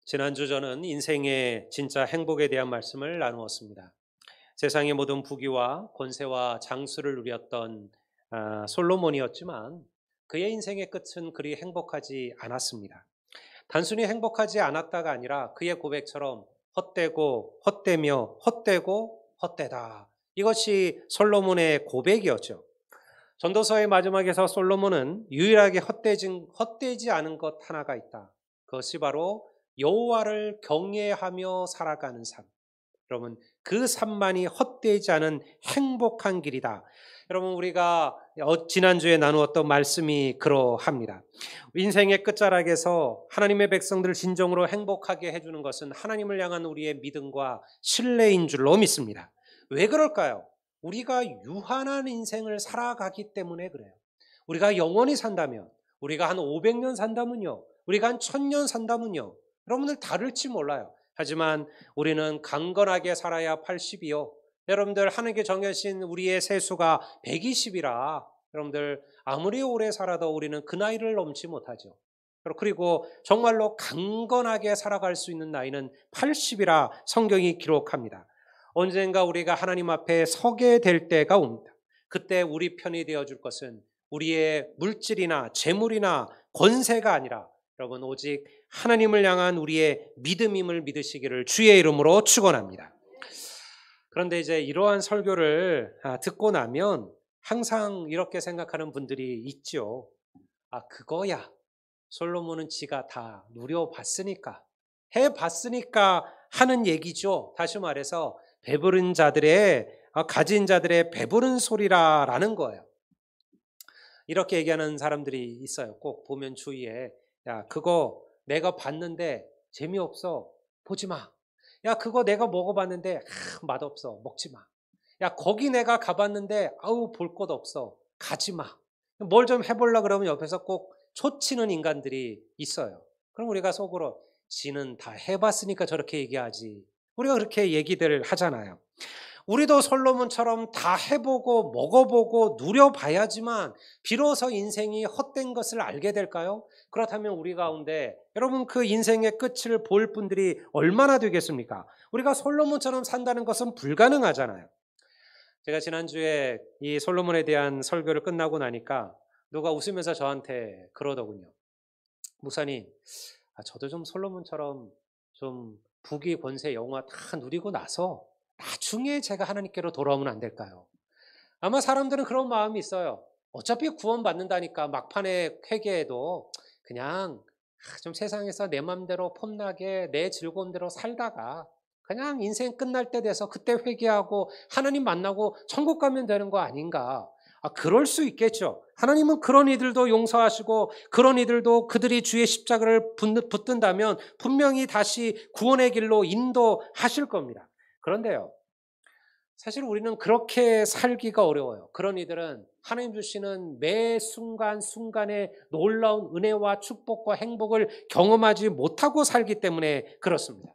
지난주 저는 인생의 진짜 행복에 대한 말씀을 나누었습니다. 세상의 모든 부귀와 권세와 장수를 누렸던 솔로몬이었지만 그의 인생의 끝은 그리 행복하지 않았습니다. 단순히 행복하지 않았다가 아니라 그의 고백처럼 헛되고 헛되며 헛되고 헛되다. 이것이 솔로몬의 고백이었죠. 전도서의 마지막에서 솔로몬은 유일하게 헛되지 않은 것 하나가 있다. 그것이 바로 여호와를 경외하며 살아가는 삶. 여러분, 그 삶만이 헛되지 않은 행복한 길이다. 여러분, 우리가 지난주에 나누었던 말씀이 그러합니다. 인생의 끝자락에서 하나님의 백성들을 진정으로 행복하게 해주는 것은 하나님을 향한 우리의 믿음과 신뢰인 줄로 믿습니다. 왜 그럴까요? 우리가 유한한 인생을 살아가기 때문에 그래요. 우리가 영원히 산다면, 우리가 한 500년 산다면요, 우리가 한 1000년 산다면요, 여러분들 다를지 몰라요. 하지만 우리는 강건하게 살아야 80이요. 여러분들 하나님께 정해진 우리의 세수가 120이라 여러분들 아무리 오래 살아도 우리는 그 나이를 넘지 못하죠. 그리고 정말로 강건하게 살아갈 수 있는 나이는 80이라 성경이 기록합니다. 언젠가 우리가 하나님 앞에 서게 될 때가 옵니다. 그때 우리 편이 되어줄 것은 우리의 물질이나 재물이나 권세가 아니라 여러분 오직 하나님을 향한 우리의 믿음임을 믿으시기를 주의 이름으로 축원합니다. 그런데 이제 이러한 설교를 듣고 나면 항상 이렇게 생각하는 분들이 있죠. 그거야. 솔로몬은 지가 다 누려봤으니까, 해봤으니까 하는 얘기죠. 다시 말해서 배부른 자들의 가진 자들의 배부른 소리라라는 거예요. 이렇게 얘기하는 사람들이 있어요. 꼭 보면 주위에 야 그거 내가 봤는데 재미없어 보지 마. 야 그거 내가 먹어봤는데 맛없어 먹지 마. 야 거기 내가 가봤는데 아우 볼 것 없어 가지 마. 뭘 좀 해보려 그러면 옆에서 꼭 초치는 인간들이 있어요. 그럼 우리가 속으로 지는 다 해봤으니까 저렇게 얘기하지. 우리가 그렇게 얘기들 하잖아요. 우리도 솔로몬처럼 다 해보고 먹어보고 누려봐야지만 비로소 인생이 헛된 것을 알게 될까요? 그렇다면 우리 가운데 여러분 그 인생의 끝을 볼 분들이 얼마나 되겠습니까? 우리가 솔로몬처럼 산다는 것은 불가능하잖아요. 제가 지난주에 이 솔로몬에 대한 설교를 끝나고 나니까 누가 웃으면서 저한테 그러더군요. 목사님, 저도 좀 솔로몬처럼 좀 부귀 권세 영화 다 누리고 나서 나중에 제가 하나님께로 돌아오면 안 될까요? 아마 사람들은 그런 마음이 있어요. 어차피 구원받는다니까 막판에 회개해도 그냥 좀 세상에서 내 맘대로 폼나게 내 즐거운 대로 살다가 그냥 인생 끝날 때 돼서 그때 회개하고 하나님 만나고 천국 가면 되는 거 아닌가. 그럴 수 있겠죠. 하나님은 그런 이들도 용서하시고 그런 이들도 그들이 주의 십자가를 붙든다면 분명히 다시 구원의 길로 인도하실 겁니다. 그런데요. 사실 우리는 그렇게 살기가 어려워요. 그런 이들은 하나님 주시는 매 순간순간의 놀라운 은혜와 축복과 행복을 경험하지 못하고 살기 때문에 그렇습니다.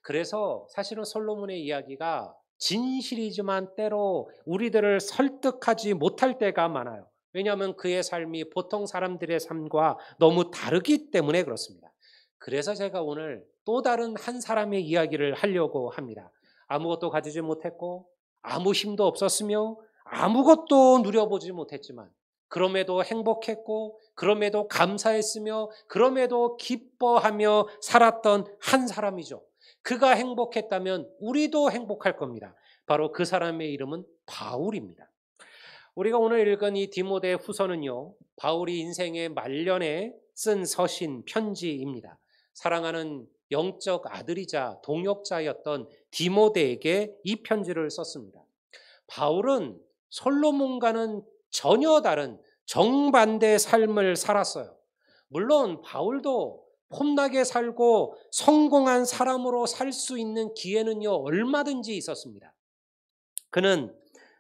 그래서 사실은 솔로몬의 이야기가 진실이지만 때로 우리들을 설득하지 못할 때가 많아요. 왜냐하면 그의 삶이 보통 사람들의 삶과 너무 다르기 때문에 그렇습니다. 그래서 제가 오늘 또 다른 한 사람의 이야기를 하려고 합니다. 아무것도 가지지 못했고 아무 힘도 없었으며 아무것도 누려보지 못했지만 그럼에도 행복했고 그럼에도 감사했으며 그럼에도 기뻐하며 살았던 한 사람이죠. 그가 행복했다면 우리도 행복할 겁니다. 바로 그 사람의 이름은 바울입니다. 우리가 오늘 읽은 이 디모데 후서는요, 바울이 인생의 말년에 쓴 서신 편지입니다. 사랑하는 영적 아들이자 동역자였던 디모데에게 이 편지를 썼습니다. 바울은 솔로몬과는 전혀 다른 정반대의 삶을 살았어요. 물론 바울도 폼나게 살고 성공한 사람으로 살 수 있는 기회는요 얼마든지 있었습니다. 그는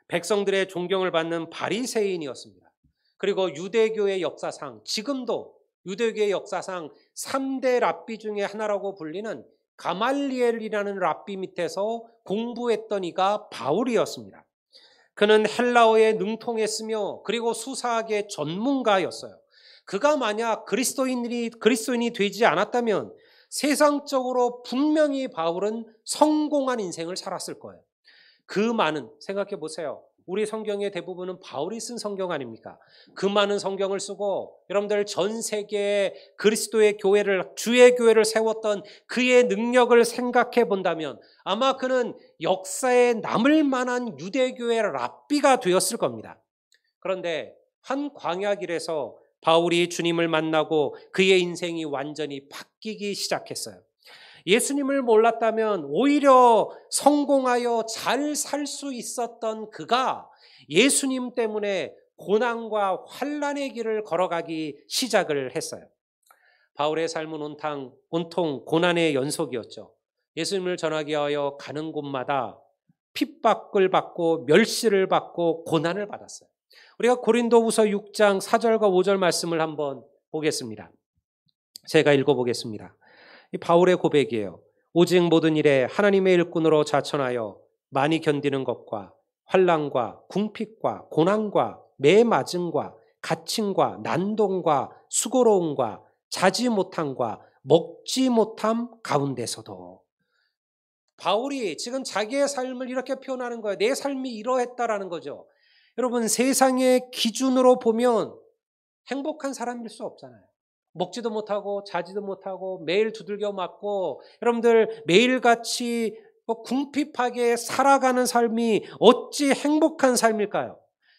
백성들의 존경을 받는 바리새인이었습니다. 그리고 유대교의 역사상 지금도 유대교의 역사상 3대 랍비 중에 하나라고 불리는 가말리엘이라는 랍비 밑에서 공부했던 이가 바울이었습니다. 그는 헬라어에 능통했으며 그리고 수사학의 전문가였어요. 그가 만약 그리스도인이 되지 않았다면 세상적으로 분명히 바울은 성공한 인생을 살았을 거예요. 그 많은, 생각해 보세요. 우리 성경의 대부분은 바울이 쓴 성경 아닙니까? 그 많은 성경을 쓰고 여러분들 전 세계에 그리스도의 교회를, 주의 교회를 세웠던 그의 능력을 생각해 본다면 아마 그는 역사에 남을 만한 유대교회의 랍비가 되었을 겁니다. 그런데 한 광야길에서 바울이 주님을 만나고 그의 인생이 완전히 바뀌기 시작했어요. 예수님을 몰랐다면 오히려 성공하여 잘 살 수 있었던 그가 예수님 때문에 고난과 환난의 길을 걸어가기 시작을 했어요. 바울의 삶은 온통 고난의 연속이었죠. 예수님을 전하기 위하여 가는 곳마다 핍박을 받고 멸시를 받고 고난을 받았어요. 우리가 고린도후서 6장 4절과 5절 말씀을 한번 보겠습니다. 제가 읽어보겠습니다. 이 바울의 고백이에요. 오직 모든 일에 하나님의 일꾼으로 자천하여 많이 견디는 것과 환난과 궁핍과 고난과 매맞음과 갇힘과 난동과 수고로움과 자지 못함과 먹지 못함 가운데서도 바울이 지금 자기의 삶을 이렇게 표현하는 거예요. 내 삶이 이러했다라는 거죠. 여러분, 세상의 기준으로 보면 행복한 사람일 수 없잖아요. 먹지도 못하고 자지도 못하고 매일 두들겨 맞고 여러분들 매일같이 궁핍하게 살아가는 삶이 어찌 행복한 삶일까요?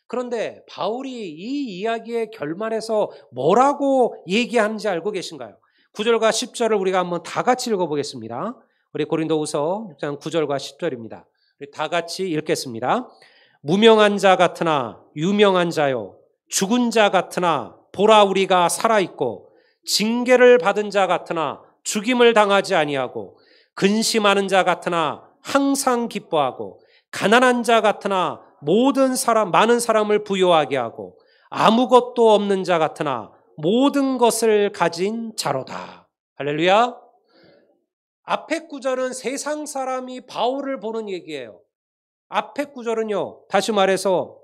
그런데 바울이 이 이야기의 결말에서 뭐라고 얘기하는지 알고 계신가요? 9절과 10절을 우리가 한번 다 같이 읽어보겠습니다. 우리 고린도후서 6장 9절과 10절입니다. 우리 다 같이 읽겠습니다. 무명한 자 같으나 유명한 자요, 죽은 자 같으나 보라 우리가 살아있고, 징계를 받은 자 같으나 죽임을 당하지 아니하고, 근심하는 자 같으나 항상 기뻐하고, 가난한 자 같으나 많은 사람을 부요하게 하고, 아무것도 없는 자 같으나 모든 것을 가진 자로다. 할렐루야. 앞에 구절은 세상 사람이 바울을 보는 얘기예요. 앞에 구절은요, 다시 말해서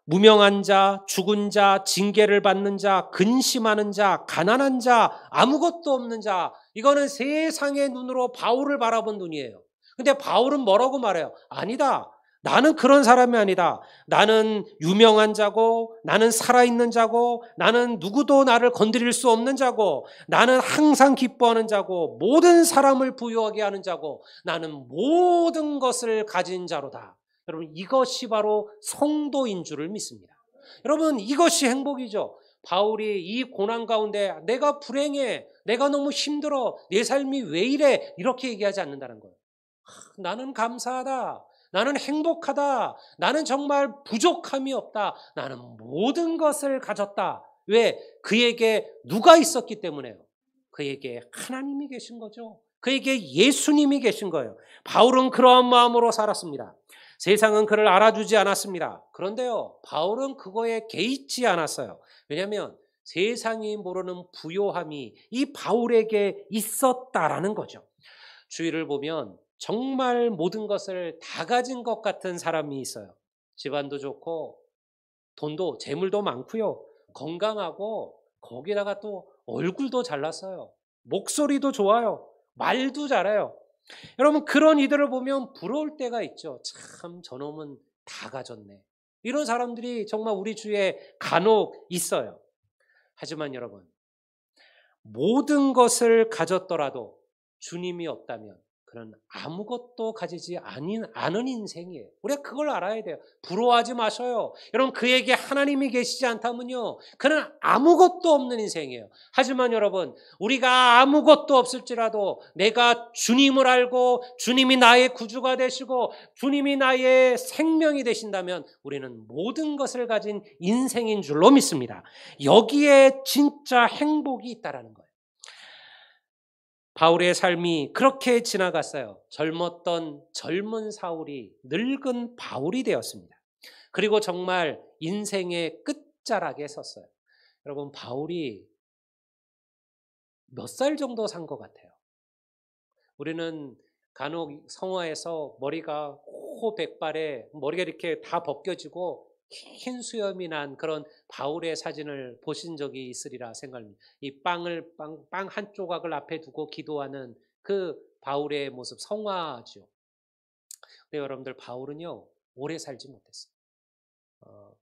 무명한 자, 죽은 자, 징계를 받는 자, 근심하는 자, 가난한 자, 아무것도 없는 자, 이거는 세상의 눈으로 바울을 바라본 눈이에요. 근데 바울은 뭐라고 말해요? 아니다. 나는 그런 사람이 아니다. 나는 유명한 자고, 나는 살아있는 자고, 나는 누구도 나를 건드릴 수 없는 자고, 나는 항상 기뻐하는 자고, 모든 사람을 부유하게 하는 자고, 나는 모든 것을 가진 자로다. 여러분, 이것이 바로 성도인 줄을 믿습니다. 여러분, 이것이 행복이죠. 바울이 이 고난 가운데 내가 불행해, 내가 너무 힘들어, 내 삶이 왜 이래, 이렇게 얘기하지 않는다는 거예요. 나는 감사하다. 나는 행복하다. 나는 정말 부족함이 없다. 나는 모든 것을 가졌다. 왜? 그에게 누가 있었기 때문에요. 그에게 하나님이 계신 거죠. 그에게 예수님이 계신 거예요. 바울은 그러한 마음으로 살았습니다. 세상은 그를 알아주지 않았습니다. 그런데요, 바울은 그거에 개의치 않았어요. 왜냐하면 세상이 모르는 부요함이 이 바울에게 있었다라는 거죠. 주위를 보면 정말 모든 것을 다 가진 것 같은 사람이 있어요. 집안도 좋고 돈도 재물도 많고요. 건강하고 거기다가 또 얼굴도 잘났어요. 목소리도 좋아요. 말도 잘해요. 여러분, 그런 이들을 보면 부러울 때가 있죠. 참 저놈은 다 가졌네. 이런 사람들이 정말 우리 주위에 간혹 있어요. 하지만 여러분, 모든 것을 가졌더라도 주님이 없다면 그는 아무것도 가지지 않은 인생이에요. 우리가 그걸 알아야 돼요. 부러워하지 마셔요. 여러분, 그에게 하나님이 계시지 않다면요, 그는 아무것도 없는 인생이에요. 하지만 여러분, 우리가 아무것도 없을지라도 내가 주님을 알고 주님이 나의 구주가 되시고 주님이 나의 생명이 되신다면 우리는 모든 것을 가진 인생인 줄로 믿습니다. 여기에 진짜 행복이 있다라는 거예요. 바울의 삶이 그렇게 지나갔어요. 젊었던 젊은 사울이 늙은 바울이 되었습니다. 그리고 정말 인생의 끝자락에 섰어요. 여러분, 바울이 몇 살 정도 산 것 같아요? 우리는 간혹 성화에서 머리가 호백발에 머리가 이렇게 다 벗겨지고 흰 수염이 난 그런 바울의 사진을 보신 적이 있으리라 생각합니다. 이 빵 한 조각을 앞에 두고 기도하는 그 바울의 모습 성화죠. 근데 여러분들 바울은요 오래 살지 못했어요.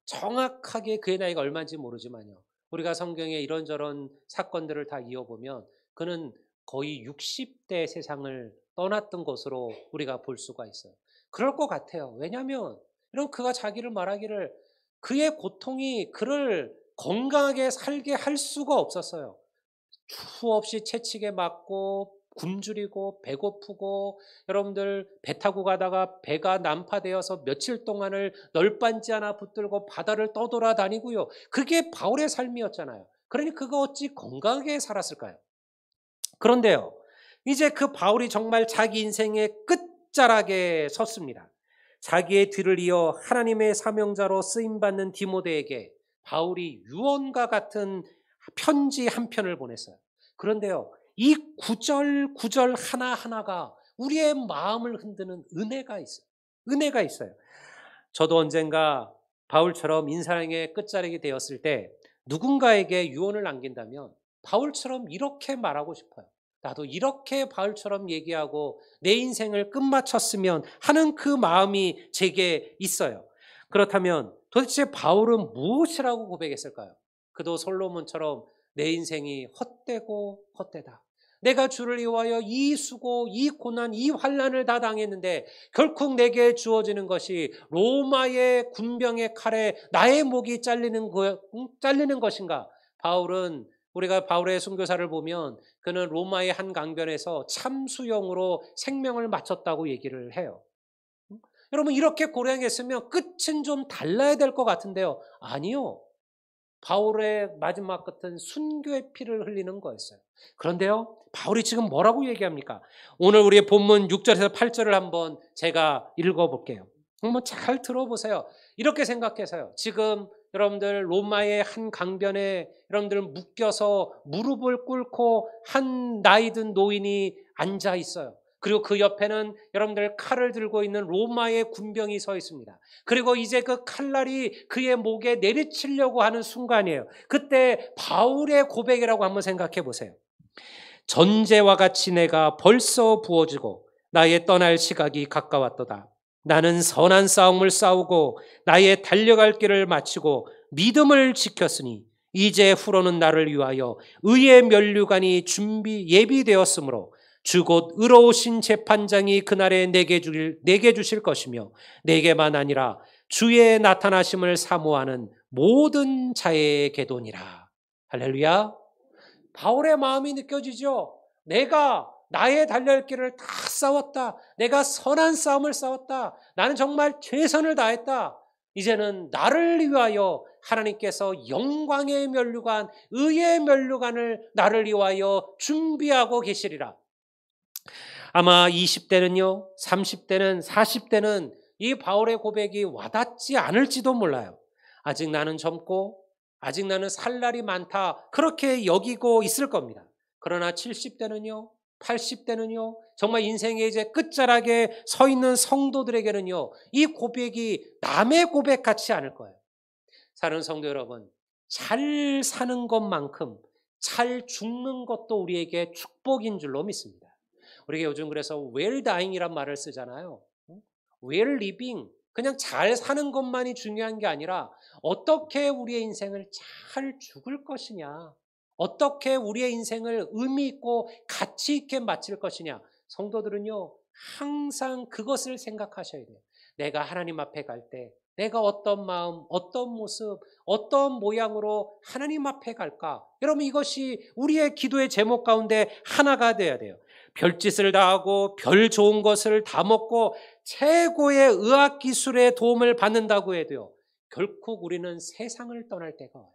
정확하게 그의 나이가 얼마인지 모르지만요. 우리가 성경에 이런저런 사건들을 다 이어보면 그는 거의 60대 세상을 떠났던 것으로 우리가 볼 수가 있어요. 그럴 것 같아요. 왜냐하면 이런 그가 자기를 말하기를 그의 고통이 그를 건강하게 살게 할 수가 없었어요. 수없이 채찍에 맞고 굶주리고 배고프고 여러분들 배 타고 가다가 배가 난파되어서 며칠 동안을 널빤지 하나 붙들고 바다를 떠돌아다니고요. 그게 바울의 삶이었잖아요. 그러니 그가 어찌 건강하게 살았을까요? 그런데요. 이제 그 바울이 정말 자기 인생의 끝자락에 섰습니다. 자기의 뒤를 이어 하나님의 사명자로 쓰임받는 디모데에게 바울이 유언과 같은 편지 한 편을 보냈어요. 그런데요. 이 구절 구절 하나하나가 우리의 마음을 흔드는 은혜가 있어요. 은혜가 있어요. 저도 언젠가 바울처럼 인생의 끝자락이 되었을 때 누군가에게 유언을 남긴다면 바울처럼 이렇게 말하고 싶어요. 나도 이렇게 바울처럼 얘기하고 내 인생을 끝마쳤으면 하는 그 마음이 제게 있어요. 그렇다면 도대체 바울은 무엇이라고 고백했을까요? 그도 솔로몬처럼 내 인생이 헛되고 헛되다. 내가 주를 위하여 이 수고, 이 고난, 이 환난을 다 당했는데 결국 내게 주어지는 것이 로마의 군병의 칼에 나의 목이 잘리는 것인가? 바울은 우리가 바울의 순교사를 보면 그는 로마의 한 강변에서 참수형으로 생명을 마쳤다고 얘기를 해요. 여러분 이렇게 고생했으면 끝은 좀 달라야 될 것 같은데요. 아니요. 바울의 마지막 끝은 순교의 피를 흘리는 거였어요. 그런데요. 바울이 지금 뭐라고 얘기합니까? 오늘 우리의 본문 6절에서 8절을 한번 제가 읽어볼게요. 한번 잘 들어보세요. 이렇게 생각해서요. 지금 여러분들 로마의 한 강변에 여러분들 묶여서 무릎을 꿇고 한 나이든 노인이 앉아 있어요. 그리고 그 옆에는 여러분들 칼을 들고 있는 로마의 군병이 서 있습니다. 그리고 이제 그 칼날이 그의 목에 내리치려고 하는 순간이에요. 그때 바울의 고백이라고 한번 생각해 보세요. 전제와 같이 내가 벌써 부어지고 나의 떠날 시각이 가까웠도다. 나는 선한 싸움을 싸우고 나의 달려갈 길을 마치고 믿음을 지켰으니 이제 후로는 나를 위하여 의의 면류관이 예비되었으므로 주 곧 의로우신 재판장이 그날에 내게 주실 것이며 내게만 아니라 주의 나타나심을 사모하는 모든 자에게도니라. 할렐루야. 바울의 마음이 느껴지죠. 내가 나의 달려갈 길을 다 싸웠다. 내가 선한 싸움을 싸웠다. 나는 정말 최선을 다했다. 이제는 나를 위하여 하나님께서 영광의 면류관, 의의 면류관을 나를 위하여 준비하고 계시리라. 아마 20대는요, 30대는, 40대는 이 바울의 고백이 와닿지 않을지도 몰라요. 아직 나는 젊고 아직 나는 살 날이 많다. 그렇게 여기고 있을 겁니다. 그러나 70대는요, 80대는요, 정말 인생의 이제 끝자락에 서 있는 성도들에게는요, 이 고백이 남의 고백 같지 않을 거예요. 사는 성도 여러분, 잘 사는 것만큼 잘 죽는 것도 우리에게 축복인 줄로 믿습니다. 우리가 요즘 그래서 well dying이란 말을 쓰잖아요. well living, 그냥 잘 사는 것만이 중요한 게 아니라 어떻게 우리의 인생을 잘 죽을 것이냐, 어떻게 우리의 인생을 의미 있고 가치 있게 마칠 것이냐. 성도들은요 항상 그것을 생각하셔야 돼요. 내가 하나님 앞에 갈 때 내가 어떤 마음, 어떤 모습, 어떤 모양으로 하나님 앞에 갈까? 여러분 이것이 우리의 기도의 제목 가운데 하나가 돼야 돼요. 별짓을 다 하고 별 좋은 것을 다 먹고 최고의 의학 기술의 도움을 받는다고 해도요, 결국 우리는 세상을 떠날 때가 와요.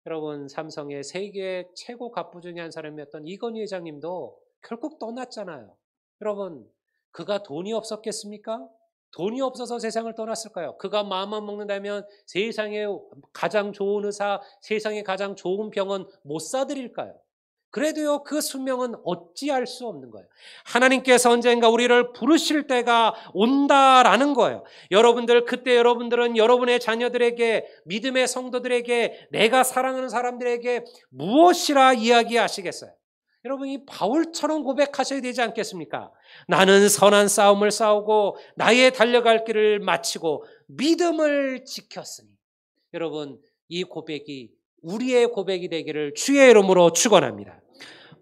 여러분 삼성의 세계 최고 갑부 중에 한 사람이었던 이건희 회장님도 결국 떠났잖아요. 여러분 그가 돈이 없었겠습니까? 돈이 없어서 세상을 떠났을까요? 그가 마음만 먹는다면 세상에 가장 좋은 의사, 세상에 가장 좋은 병원 못 사드릴까요? 그래도요, 그 수명은 어찌할 수 없는 거예요. 하나님께서 언젠가 우리를 부르실 때가 온다라는 거예요. 여러분들, 그때 여러분들은 여러분의 자녀들에게, 믿음의 성도들에게, 내가 사랑하는 사람들에게 무엇이라 이야기하시겠어요? 여러분이 바울처럼 고백하셔야 되지 않겠습니까? 나는 선한 싸움을 싸우고 나의 달려갈 길을 마치고 믿음을 지켰으니. 여러분, 이 고백이 우리의 고백이 되기를 주의 이름으로 축원합니다.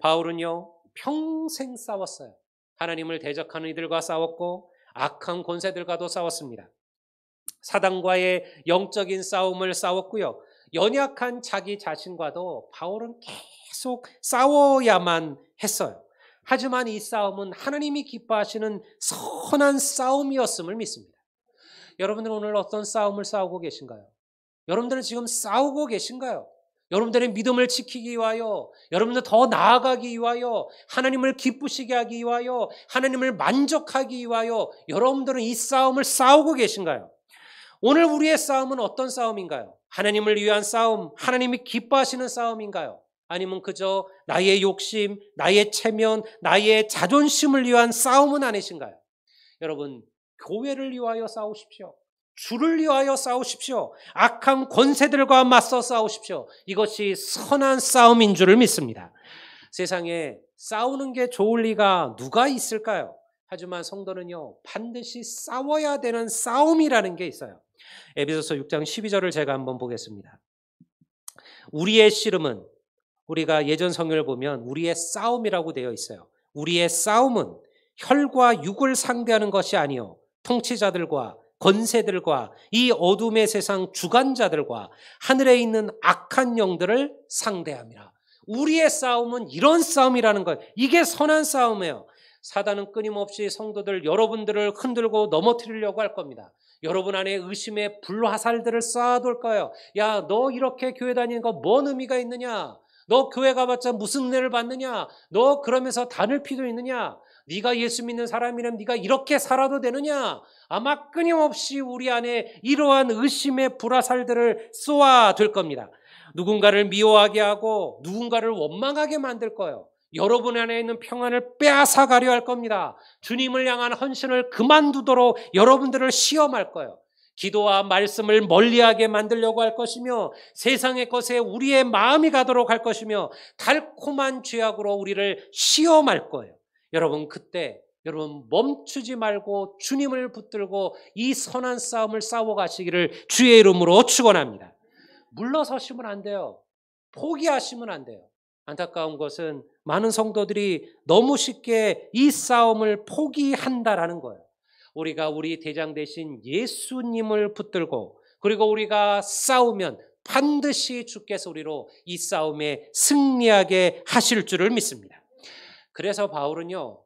바울은요, 평생 싸웠어요. 하나님을 대적하는 이들과 싸웠고 악한 권세들과도 싸웠습니다. 사단과의 영적인 싸움을 싸웠고요. 연약한 자기 자신과도 바울은 계속 싸워야만 했어요. 하지만 이 싸움은 하나님이 기뻐하시는 선한 싸움이었음을 믿습니다. 여러분들은 오늘 어떤 싸움을 싸우고 계신가요? 여러분들은 지금 싸우고 계신가요? 여러분들의 믿음을 지키기 위하여, 여러분들 더 나아가기 위하여, 하나님을 기쁘시게 하기 위하여, 하나님을 만족하기 위하여 여러분들은 이 싸움을 싸우고 계신가요? 오늘 우리의 싸움은 어떤 싸움인가요? 하나님을 위한 싸움, 하나님이 기뻐하시는 싸움인가요? 아니면 그저 나의 욕심, 나의 체면, 나의 자존심을 위한 싸움은 아니신가요? 여러분, 교회를 위하여 싸우십시오. 주를 위하여 싸우십시오. 악한 권세들과 맞서 싸우십시오. 이것이 선한 싸움인 줄을 믿습니다. 세상에 싸우는 게 좋을 리가 누가 있을까요? 하지만 성도는요, 반드시 싸워야 되는 싸움이라는 게 있어요. 에베소서 6장 12절을 제가 한번 보겠습니다. 우리의 씨름은, 우리가 예전 성경을 보면 우리의 싸움이라고 되어 있어요. 우리의 싸움은 혈과 육을 상대하는 것이 아니요 통치자들과 권세들과 이 어둠의 세상 주관자들과 하늘에 있는 악한 영들을 상대함이라. 우리의 싸움은 이런 싸움이라는 거예요. 이게 선한 싸움이에요. 사단은 끊임없이 성도들, 여러분들을 흔들고 넘어뜨리려고 할 겁니다. 여러분 안에 의심의 불화살들을 쌓아둘 거예요. 야, 너 이렇게 교회 다니는 거 뭔 의미가 있느냐? 너 교회 가봤자 무슨 은혜를 받느냐? 너 그러면서 단을 피도 있느냐? 네가 예수 믿는 사람이라면 네가 이렇게 살아도 되느냐? 아마 끊임없이 우리 안에 이러한 의심의 불화살들을 쏘아둘 겁니다. 누군가를 미워하게 하고 누군가를 원망하게 만들 거예요. 여러분 안에 있는 평안을 빼앗아가려 할 겁니다. 주님을 향한 헌신을 그만두도록 여러분들을 시험할 거예요. 기도와 말씀을 멀리하게 만들려고 할 것이며 세상의 것에 우리의 마음이 가도록 할 것이며 달콤한 죄악으로 우리를 시험할 거예요. 여러분, 그때 여러분 멈추지 말고 주님을 붙들고 이 선한 싸움을 싸워가시기를 주의 이름으로 축원합니다. 물러서시면 안 돼요. 포기하시면 안 돼요. 안타까운 것은 많은 성도들이 너무 쉽게 이 싸움을 포기한다라는 거예요. 우리가 우리 대장 대신 예수님을 붙들고 그리고 우리가 싸우면 반드시 주께서 우리로 이 싸움에 승리하게 하실 줄을 믿습니다. 그래서 바울은요,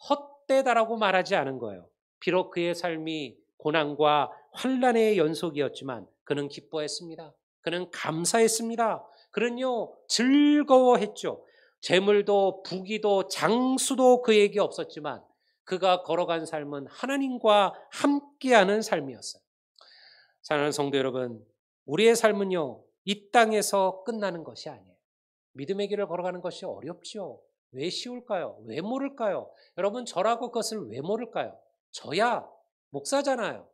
헛되다라고 말하지 않은 거예요. 비록 그의 삶이 고난과 환난의 연속이었지만 그는 기뻐했습니다. 그는 감사했습니다. 그는요, 즐거워했죠. 재물도 부귀도 장수도 그에게 없었지만 그가 걸어간 삶은 하나님과 함께하는 삶이었어요. 사랑하는 성도 여러분, 우리의 삶은요, 이 땅에서 끝나는 것이 아니에요. 믿음의 길을 걸어가는 것이 어렵죠. 왜 쉬울까요? 왜 모를까요? 여러분, 저라고 그것을 왜 모를까요? 저야 목사잖아요.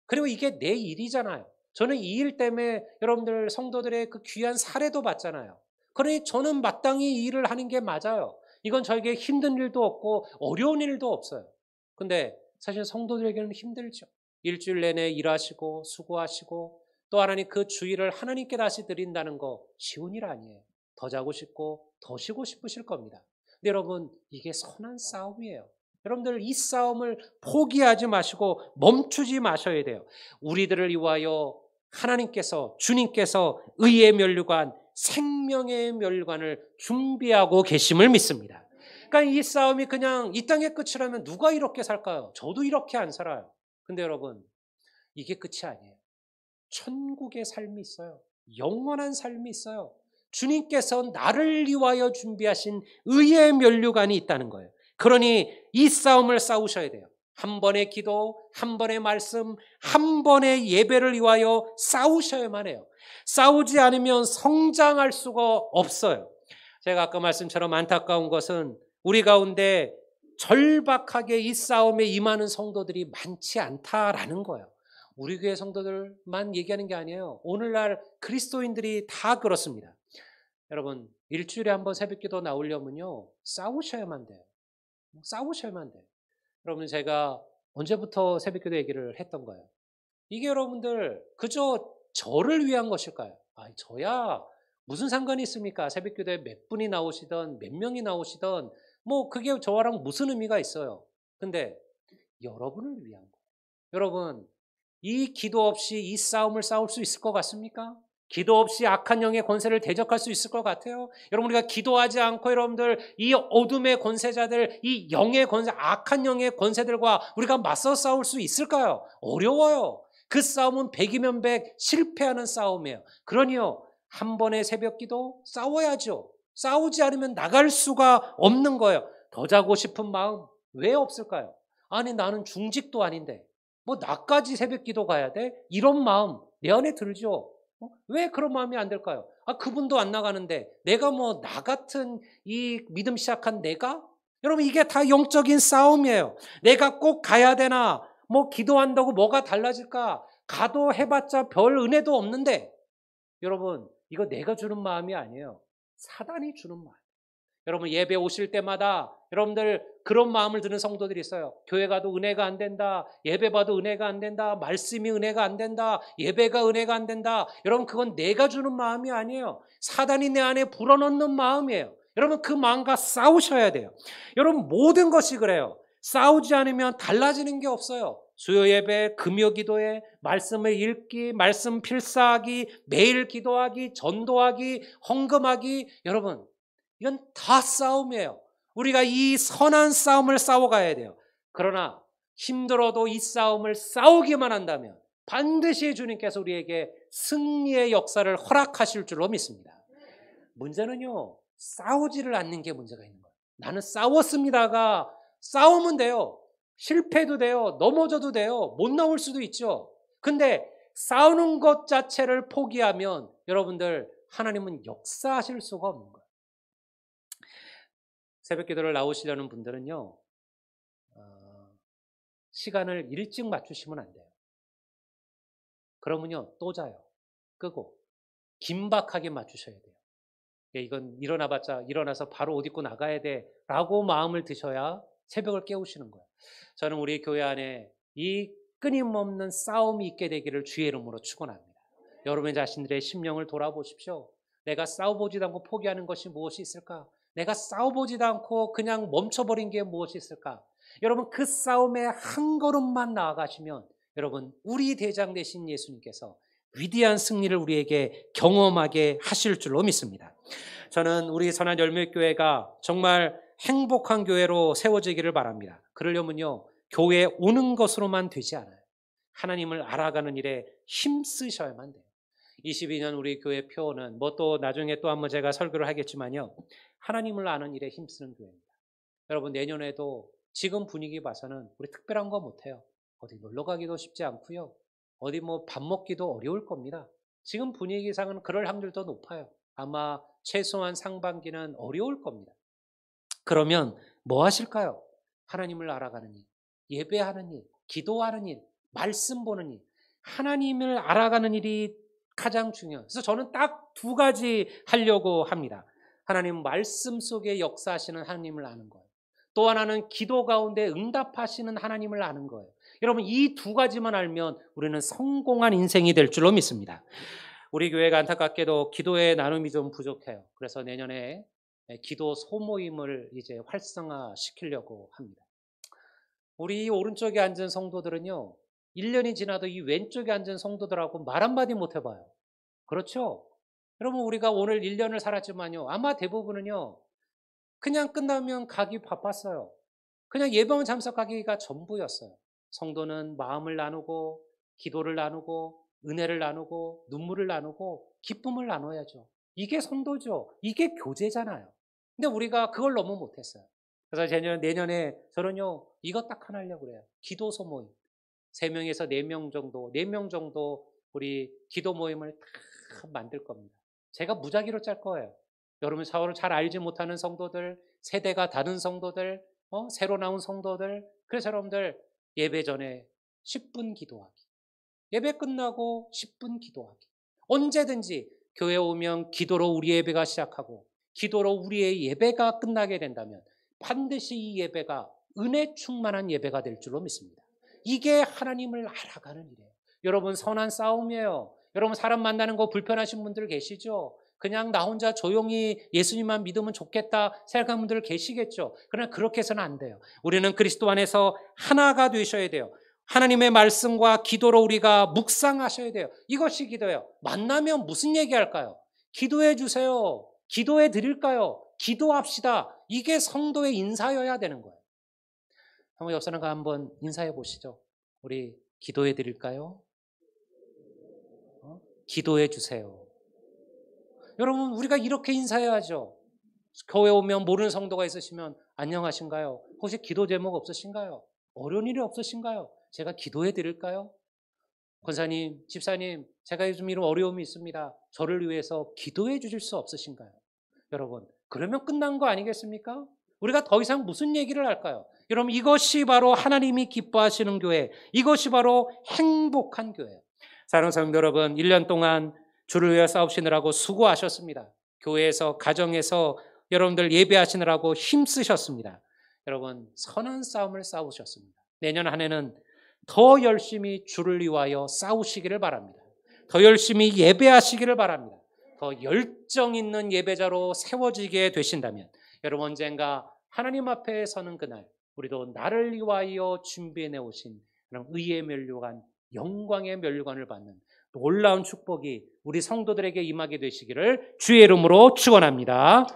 그리고 이게 내 일이잖아요. 저는 이 일 때문에 여러분들 성도들의 그 귀한 사례도 받잖아요. 그러니 저는 마땅히 이 일을 하는 게 맞아요. 이건 저에게 힘든 일도 없고 어려운 일도 없어요. 근데 사실 성도들에게는 힘들죠. 일주일 내내 일하시고 수고하시고 또 하나님 그 주일을 하나님께 다시 드린다는 거 쉬운 일 아니에요. 더 자고 싶고 더 쉬고 싶으실 겁니다. 근데 여러분, 이게 선한 싸움이에요. 여러분들 이 싸움을 포기하지 마시고 멈추지 마셔야 돼요. 우리들을 위하여 하나님께서, 주님께서 의의 면류관, 생명의 면류관을 준비하고 계심을 믿습니다. 그러니까 이 싸움이 그냥 이 땅의 끝이라면 누가 이렇게 살까요? 저도 이렇게 안 살아요. 근데 여러분, 이게 끝이 아니에요. 천국의 삶이 있어요. 영원한 삶이 있어요. 주님께서 나를 위하여 준비하신 의의 면류관이 있다는 거예요. 그러니 이 싸움을 싸우셔야 돼요. 한 번의 기도, 한 번의 말씀, 한 번의 예배를 위하여 싸우셔야만 해요. 싸우지 않으면 성장할 수가 없어요. 제가 아까 말씀처럼 안타까운 것은 우리 가운데 절박하게 이 싸움에 임하는 성도들이 많지 않다라는 거예요. 우리 교회 성도들만 얘기하는 게 아니에요. 오늘날 그리스도인들이 다 그렇습니다. 여러분, 일주일에 한 번 새벽기도 나오려면요, 싸우셔야만 돼요. 싸우셔야만 돼요. 여러분, 제가 언제부터 새벽기도 얘기를 했던 거예요? 이게 여러분들 그저 저를 위한 것일까요? 아, 저야 무슨 상관이 있습니까? 새벽기도에 몇 분이 나오시던 몇 명이 나오시던 뭐 그게 저와랑 무슨 의미가 있어요? 근데 여러분을 위한 거예요. 여러분, 이 기도 없이 이 싸움을 싸울 수 있을 것 같습니까? 기도 없이 악한 영의 권세를 대적할 수 있을 것 같아요? 여러분, 우리가 기도하지 않고 여러분들 이 어둠의 권세자들, 이 영의 권세, 악한 영의 권세들과 우리가 맞서 싸울 수 있을까요? 어려워요. 그 싸움은 100이면 100 실패하는 싸움이에요. 그러니요, 한 번의 새벽 기도 싸워야죠. 싸우지 않으면 나갈 수가 없는 거예요. 더 자고 싶은 마음 왜 없을까요? 아니, 나는 중직도 아닌데 뭐 나까지 새벽 기도 가야 돼? 이런 마음 내 안에 들죠. 왜 그런 마음이 안 들까요? 아, 그분도 안 나가는데 내가 뭐 나 같은 이 믿음 시작한 내가? 여러분, 이게 다 영적인 싸움이에요. 내가 꼭 가야 되나? 뭐 기도한다고 뭐가 달라질까? 가도 해봤자 별 은혜도 없는데, 여러분, 이거 내가 주는 마음이 아니에요. 사단이 주는 마음. 여러분, 예배 오실 때마다 여러분들 그런 마음을 드는 성도들이 있어요. 교회 가도 은혜가 안 된다. 예배 봐도 은혜가 안 된다. 말씀이 은혜가 안 된다. 예배가 은혜가 안 된다. 여러분, 그건 내가 주는 마음이 아니에요. 사단이 내 안에 불어넣는 마음이에요. 여러분, 그 마음과 싸우셔야 돼요. 여러분, 모든 것이 그래요. 싸우지 않으면 달라지는 게 없어요. 수요 예배, 금요 기도에 말씀을 읽기, 말씀 필사하기, 매일 기도하기, 전도하기, 헌금하기. 여러분, 이건 다 싸움이에요. 우리가 이 선한 싸움을 싸워가야 돼요. 그러나 힘들어도 이 싸움을 싸우기만 한다면 반드시 주님께서 우리에게 승리의 역사를 허락하실 줄로 믿습니다. 문제는요, 싸우지를 않는 게 문제가 있는 거예요. 나는 싸웠습니다가 싸우면 돼요. 실패도 돼요. 넘어져도 돼요. 못 나올 수도 있죠. 근데 싸우는 것 자체를 포기하면 여러분들, 하나님은 역사하실 수가 없는 거예요. 새벽 기도를 나오시려는 분들은요, 시간을 일찍 맞추시면 안 돼요. 그러면요, 또 자요. 끄고. 긴박하게 맞추셔야 돼요. 이건 일어나봤자 일어나서 바로 옷 입고 나가야 돼 라고 마음을 드셔야 새벽을 깨우시는 거예요. 저는 우리 교회 안에 이 끊임없는 싸움이 있게 되기를 주의 이름으로 축원합니다. 여러분 자신들의 심령을 돌아보십시오. 내가 싸워보지도 않고 포기하는 것이 무엇이 있을까? 내가 싸워보지도 않고 그냥 멈춰버린 게 무엇이 있을까? 여러분, 그 싸움에 한 걸음만 나아가시면 여러분, 우리 대장 되신 예수님께서 위대한 승리를 우리에게 경험하게 하실 줄로 믿습니다. 저는 우리 선한 열매교회가 정말 행복한 교회로 세워지기를 바랍니다. 그러려면요, 교회에 오는 것으로만 되지 않아요. 하나님을 알아가는 일에 힘쓰셔야만 돼요. 22년 우리 교회 표어는 뭐 또 나중에 또 한번 제가 설교를 하겠지만요, 하나님을 아는 일에 힘쓰는 교회입니다. 여러분, 내년에도 지금 분위기 봐서는 우리 특별한 거 못해요. 어디 놀러 가기도 쉽지 않고요. 어디 뭐 밥 먹기도 어려울 겁니다. 지금 분위기상은 그럴 확률 더 높아요. 아마 최소한 상반기는 어려울 겁니다. 그러면 뭐 하실까요? 하나님을 알아가는 일, 예배하는 일, 기도하는 일, 말씀 보는 일, 하나님을 알아가는 일이 가장 중요해요. 그래서 저는 딱 두 가지 하려고 합니다. 하나님 말씀 속에 역사하시는 하나님을 아는 거예요. 또 하나는 기도 가운데 응답하시는 하나님을 아는 거예요. 여러분, 이 두 가지만 알면 우리는 성공한 인생이 될 줄로 믿습니다. 우리 교회가 안타깝게도 기도의 나눔이 좀 부족해요. 그래서 내년에 기도 소모임을 이제 활성화시키려고 합니다. 우리 오른쪽에 앉은 성도들은요, 1년이 지나도 이 왼쪽에 앉은 성도들하고 말 한마디 못 해봐요. 그렇죠? 여러분, 우리가 오늘 1년을 살았지만요, 아마 대부분은요, 그냥 끝나면 가기 바빴어요. 그냥 예배원 참석하기가 전부였어요. 성도는 마음을 나누고, 기도를 나누고, 은혜를 나누고, 눈물을 나누고, 기쁨을 나눠야죠. 이게 성도죠. 이게 교제잖아요. 근데 우리가 그걸 너무 못했어요. 그래서 내년에 저는요, 이것 딱 하나 하려고 그래요. 기도 소모임. 3명에서 4명 정도, 4명 정도 우리 기도 모임을 다 만들 겁니다. 제가 무작위로 짤 거예요. 여러분 서로 잘 알지 못하는 성도들, 세대가 다른 성도들, 새로 나온 성도들, 그래서 여러분들 예배 전에 10분 기도하기, 예배 끝나고 10분 기도하기, 언제든지 교회 오면 기도로 우리 예배가 시작하고 기도로 우리의 예배가 끝나게 된다면 반드시 이 예배가 은혜 충만한 예배가 될 줄로 믿습니다. 이게 하나님을 알아가는 일이에요. 여러분 선한 싸움이에요. 여러분 사람 만나는 거 불편하신 분들 계시죠? 그냥 나 혼자 조용히 예수님만 믿으면 좋겠다 생각하는 분들 계시겠죠? 그러나 그렇게 해서는 안 돼요. 우리는 그리스도 안에서 하나가 되셔야 돼요. 하나님의 말씀과 기도로 우리가 묵상하셔야 돼요. 이것이 기도예요. 만나면 무슨 얘기할까요? 기도해 주세요. 기도해 드릴까요? 기도합시다. 이게 성도의 인사여야 되는 거예요. 한번 옆 사람과 한번 인사해 보시죠. 우리 기도해 드릴까요? 기도해 주세요. 여러분 우리가 이렇게 인사해야죠. 교회 오면 모르는 성도가 있으시면 안녕하신가요? 혹시 기도 제목 없으신가요? 어려운 일이 없으신가요? 제가 기도해 드릴까요? 권사님, 집사님, 제가 요즘 이런 어려움이 있습니다. 저를 위해서 기도해 주실 수 없으신가요? 여러분, 그러면 끝난 거 아니겠습니까? 우리가 더 이상 무슨 얘기를 할까요? 여러분, 이것이 바로 하나님이 기뻐하시는 교회, 이것이 바로 행복한 교회예요. 사랑하는 성도 여러분, 1년 동안 주를 위해 싸우시느라고 수고하셨습니다. 교회에서, 가정에서 여러분들 예배하시느라고 힘쓰셨습니다. 여러분, 선한 싸움을 싸우셨습니다. 내년 한 해는 더 열심히 주를 위하여 싸우시기를 바랍니다. 더 열심히 예배하시기를 바랍니다. 더 열정 있는 예배자로 세워지게 되신다면 여러분 언젠가 하나님 앞에 서는 그날 우리도 나를 위하여 준비해 내오신 그런 의의 면류관, 영광의 면류관을 받는 놀라운 축복이 우리 성도들에게 임하게 되시기를 주의 이름으로 축원합니다.